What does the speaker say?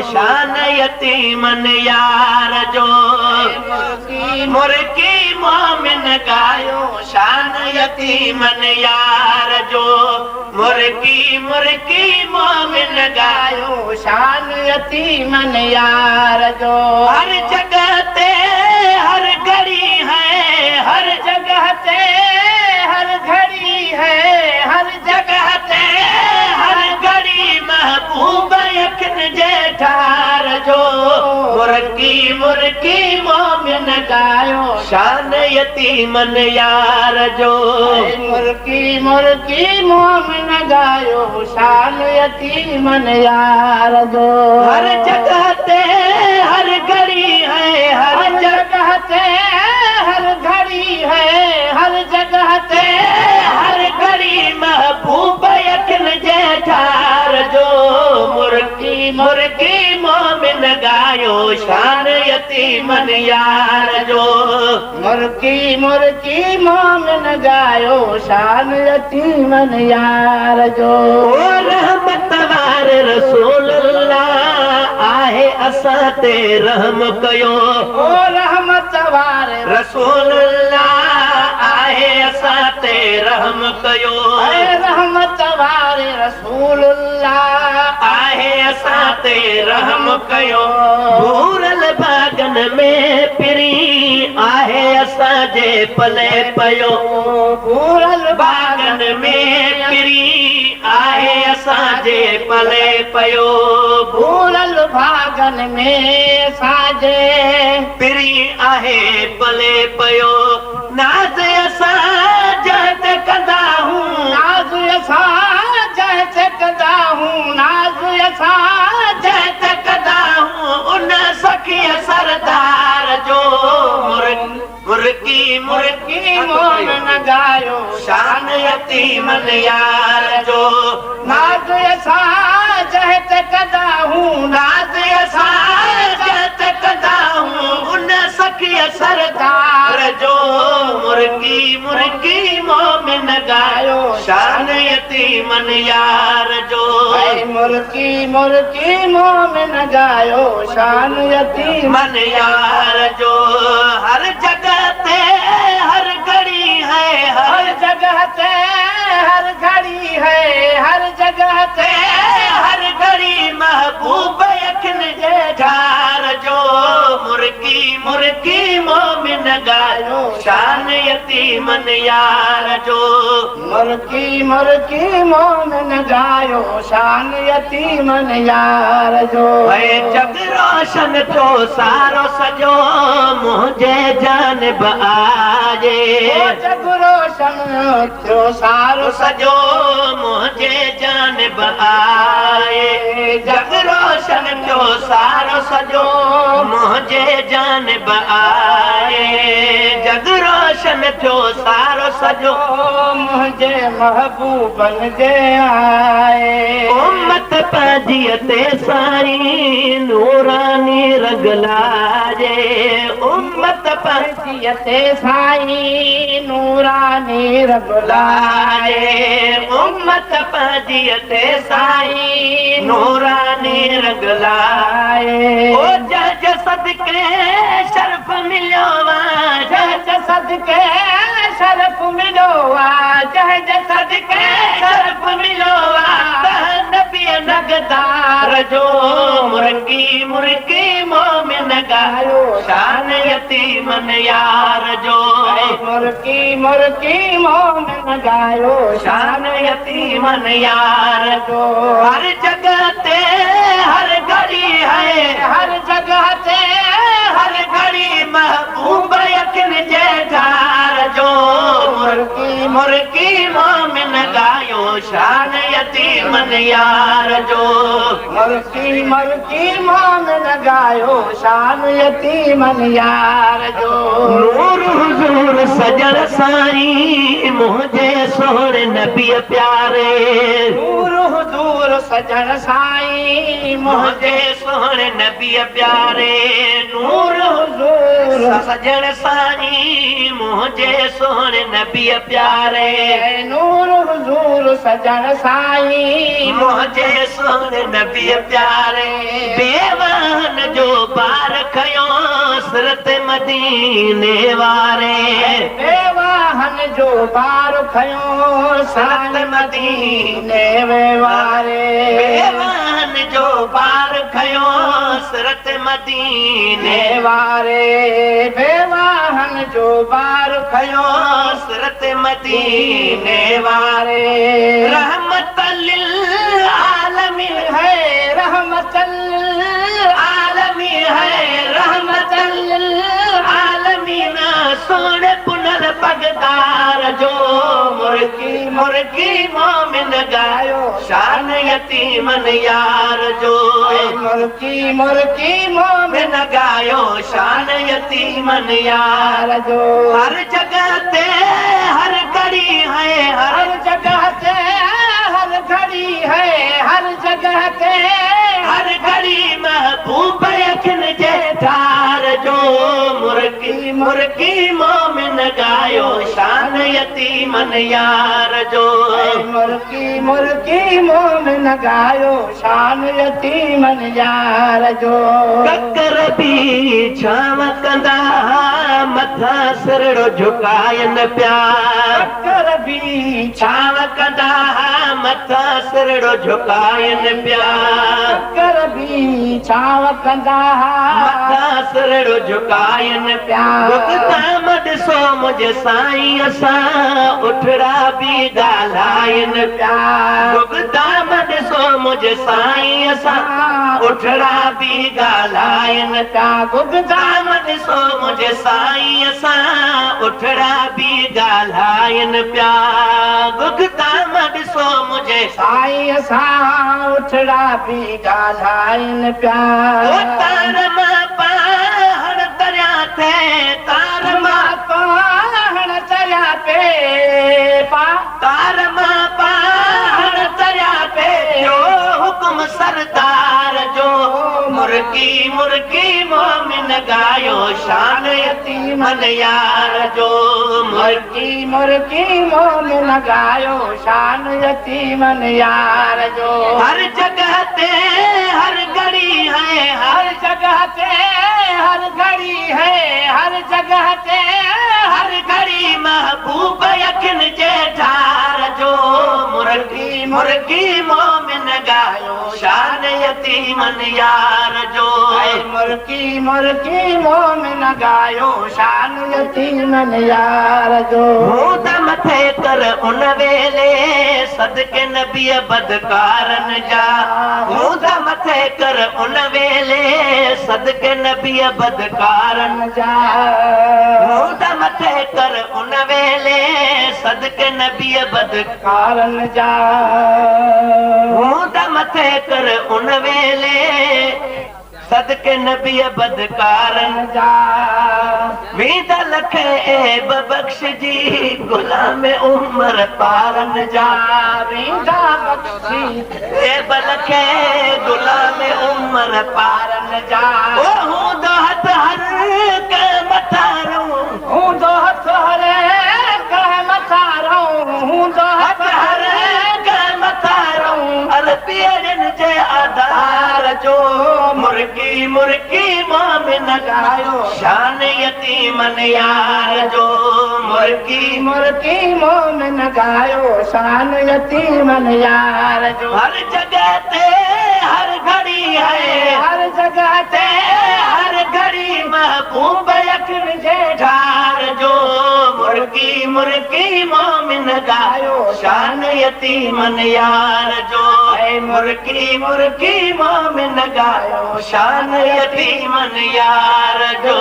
शान यतीमन यार जो मुर्की मोमिन गायो शान यतीमन यार जो मुर्की मोमिन गायो शान यतीमन यार जो हर जगह ते हर घड़ी है हर जगह ते हर घड़ी है हर जगह ते हर घड़ी महबूब यखन जेठार जो मुर्की मोमिन गायो शान यतीमन यार जो मुर्की मोमिन गायो शान यतीमन यार जो हर जगह ते हर घड़ी है हर जगह ते हर घड़ी है हर जगह ते हर घड़ी महबूब यखन जेठार जो मुर्की मोमिन गायो शान यतीमन यार जो मुर्की मोमिन गायो शान यतीमन यार जो रहमत वारे रसूल अल्लाह आहे असां ते रहम कयो रहमत वारे रसूल अल्लाह आहे असां ते रहम कयो रहमत वारे रसूल अल्लाह आहे असां ते रहम कयो भूरल बागन में पिरी आहे असांजे पले पयो भूरल बागन में पिरी आहे असांजे पले पयो भूरल बागन में असांजे पिरी आहे पले पयो नाज़ असां जत कंदा हूं नाज़ असां जत कंदा हूं नाज़ असां जत कंदा हूं उन सखी सरदार जो मुर्की मोमिन गायो शान यतीमन यार जो नाज़ असां जत कंदा हूं नाज़ असां जत कंदा हूं उन सखी सरदार जो मुर्की मोमिन गायो शान यतीमन यार जो मुर्की मोमिन गायो शान यतीमन यार जो हर जगह ते हर घड़ी है हर जगह ते हर घड़ी है हर जगह ते हर घड़ी महबूब यखन जेठार जो मुर्की मोमिन गायो शान यतीमन यार जो मुर्की मोमिन गायो शान यतीमन यार जो जग रोशन थियो सारो सजो मुझे जानब आजे जग रोशन थियो सारो सजो मुझे जानब आए जग रोशन थियो सारो सजो मुझे जानब आए जग रोशन थियो सारो सजो मुझे महबूबन जे आए उम्मत पाजीअ ते साईं नूरानी रंग लाजे उम्मत पाजीअ ते साईं नूरानी रंग लाए उम्मत पाजीअ ते साईं नूरानी रंग लाए ओ जज सदके शर्फ मिलियो जज सदके शर्फ मिलियो जज सदके शर्फ मिलियो नबी नगदार जो मुर्की मोमिन गायो शान यतीमन यार जो मुर्की मोमिन गायो शान यतीमन यार जो हर जगह ते हर घड़ी है हर जगह ते हर घड़ी महबूब यखन जेठार जो मुर्की मोमिन गायो शान यतीमन यार जो मुर्की मोमिन गायो शान यतीमन यार जो नूर हुजूर सजण साईं मुझे सोहरे नबी प्यारे नूर हुजूर सजण साईं मुझे सोहणे नबी प्यारे नूर हुजूर सजण साईं मुझे सोहणे नबी प्यारे नूर हुजूर सजण साईं मुझे सोहणे नबी प्यारे बेवान जो बार खयो सिरत मदीने वारे बेवाहन जो बार खयो सिरत मदीने वारे बेवान जो बार खयो सिरत मदीने वारे बेवाहन जो बार खयो सिरत मदीने वारे रहमतल आलमीन है रहमतल आलमी है रहमतल आलमीन सोने पुनर पगदार जो मुर्गी मुर्गी मोमिन गायो शान यतीमन यार जो मुर्गी मुर्गी मोमिन गायो शान यतीमन यार जो हर जगह ते हर घड़ी है हर जगह ते हर घड़ी है हर जगह ते हर घड़ी महबूब यखन जे ठार जो मुर्गी मुर्गी मोमिन गायो शान यतीमन यार जो मुर्गी मुर्गी मोमिन गायो शान यतीमन यार जो ककर भी छाव कंदा मथा सिरड़ो झुकायन प्यार ककर भी छाव कंदा मथा सिरड़ो झुकायन प्यार ककर भी छाव कंदा मथा सिरड़ो झुकायन प्यार दामद सो मुझे साईं असां उठड़ा भी ॻाल्हायन प्यार दामद सो मुझे साईं असां उठड़ा भी ॻाल्हायन दामद सो मुझे साईं असां उठड़ा भी ॻाल्हायन पिया दामद सो मुझे साईं असां उठड़ा भी ॻाल्हायन प्यार तार मां पहाड़ दरिया थे तार मां पहाड़ दरिया पे तार मां पहाड़ दरिया पे जो हुक्म सरदार जो मुर्गी मुर्गी मोमिन गायो शान यतीमन यार जो मुर्गी मुर्गी मोमिन गायो शान यतीमन यार जो हर जगह ते हर घड़ी है हर जगह ते हर घड़ी है हर जगह ते हर घड़ी महबूब यखन जे ठार जो मुर्गी मुर्गी मोमिन गायो शान यतीमन यार जो मुर्गी मुर्गी मोमिन गायो शान यतीमन यार जो हूं त मथे कर उन वेले सदके नबी बदकारन जा हूं त मथे कर उन वेले सदके नबी बदकारन जा हूं त मथे कर उन वेले सदके नबी बदकारन कारण जा हूं त मथे कर उन वेले सदके नबी बदकारन जा वींद लख ऐब बख्श जी गुलाम उमर पारन जा वींदा बख्शी ऐब लख गुलाम उमर पारन जा ओ हूं दो हथ हर के मथा रहूं हूं दो हथ हरे कह मथा रहूं हूं दो हथ हरे के मथा रहूं अर पीरन जे आधार जो मुर्गी मुर्गी मोमिन गायो शान यतीमन यार जो मुर्गी मुर्गी मोमिन गायो शान यतीमन यार जो हर जगह ते हर घड़ी है हर जगह ते हर घड़ी महबूब यखन जे ठार जो मुर्गी मुर्गी मोमिन गायो शान यतीमन यार जो मुर्गी मुर्गी मोमिन गायो शान यतीमन यार जो